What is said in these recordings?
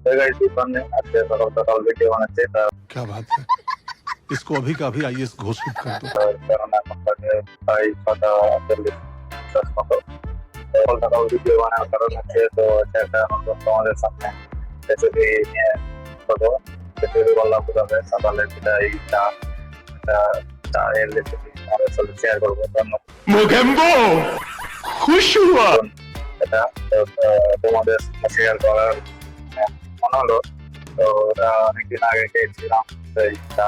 আজকে সকাল সকাল ভিডিও বানাচ্ছি। क्या बात है, इसको अभी का अभी आईएएस घोषित कर दो। কারণ এখন বাজে প্রায় 6:40 মতো। সকাল সকাল ভিডিও বানানোর কারণ হচ্ছে তো একটা নতুন তোমাদের সামনে রেসিপি নিয়ে করবো। রেসিপি বললাম কিভাবে সকালে যেটা এই চায়ের রেসিপি আমাদের সাথে শেয়ার করবো। মোগেম্বো খুশ হুয়া এটা তোমাদের শেয়ার করার মনে হলো। তো ওটা অনেকদিন আগে খেয়েছিলাম সেই চা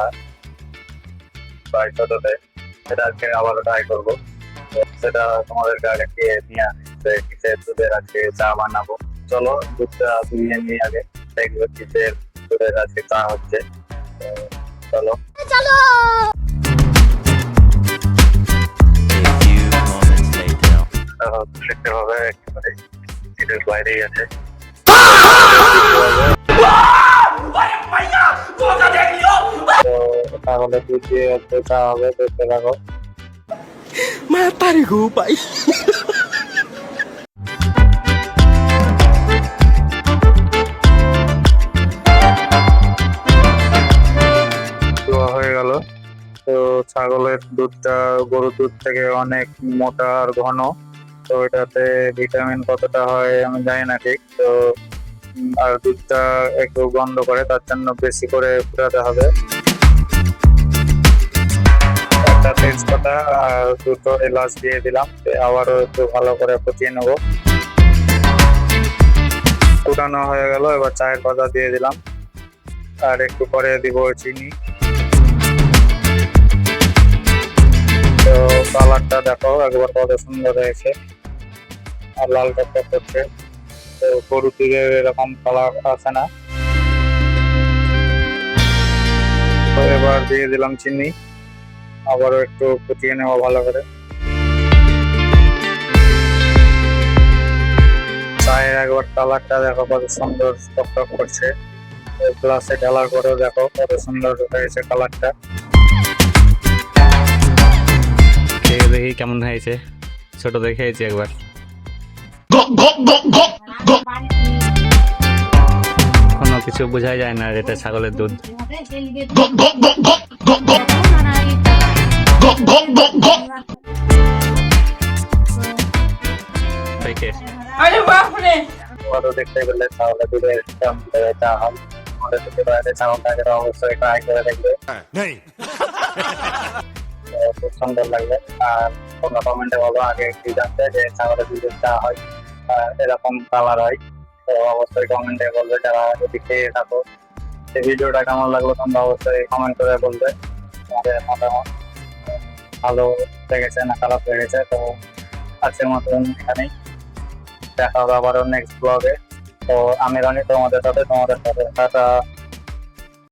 প্রায় ছোটতে, সেটা আজকে আবার ট্রাই করবো। সেটা তোমাদেরকে আগে খেয়ে নিয়ে আসি কিসের দুধের আজকে চা বানাবো। চলো দুধটা ধুয়ে নিয়ে আগে দেখবো কিসের দুধের আজকে চা হচ্ছে। চলো চলো। দেখতে হবে একেবারে এটার বাইরেই আছে। তাহলে দুধ দিয়ে চা হবে, দেখতে থাকো। মাতারি গো ভাই হয়ে গেল। তো ছাগলের দুধটা গরুর দুধ থেকে অনেক মোটা আর ঘন। তো এটাতে ভিটামিন কতটা হয় আমি জানি না ঠিক। তো আর দুধটা একটু গন্ধ করে, তার জন্য বেশি করে ফুটাতে হবে। একটা তেজপাতা আর দুটো এলাচ দিয়ে দিলাম, আবারও একটু ভালো করে ফুটিয়ে নেবো। ফুটানো হয়ে গেল, এবার চায়ের পাতা দিয়ে দিলাম আর একটু পরে দিব চিনি। তো কালারটা দেখো একবার কত সুন্দর হয়েছে আর লাল টকটক করছে। তো গরুর দুধে এরকম কালার আসে না। তো এবার দিয়ে দিলাম চিনি, আবারও একটু ফুটিয়ে নেওয়া ভালো করে। চায়ের একবার কালারটা দেখো কত সুন্দর টকটক করছে। গ্লাসে ঢালার পরেও দেখো কত সুন্দর হয়েছে কালারটা। খেয়ে দেখি কেমন হয়েছে। ছোট দেখেছি একবার, কোনো কিছু বোঝাই যায় না, এটা ছাগলের দুধ। দেখতে গেলে তাহলে দুধের চা হয়। আমাদের থেকে বাইরে ছাগলটাকে অবশ্যই ট্রাই করে দেখবে, খুব সুন্দর লাগবে। আর তোমরা কমেন্টে বলো আগে কি জানতে যে ছাগলের দুধের চা হয় এরকম কালার হয়। তো অবশ্যই কমেন্টে বলবে যারা যদি খেয়ে থাকো। এই ভিডিওটা কেমন লাগলো তোমরা অবশ্যই কমেন্ট করে বলবে তোমাদের মতামত, ভালো লেগেছে না খারাপ লেগেছে। তো আজকের মতন এখানেই, দেখা হবে আবারও নেক্সট ব্লগে। তো আমি রনি, তোমাদের সাথে টাটা।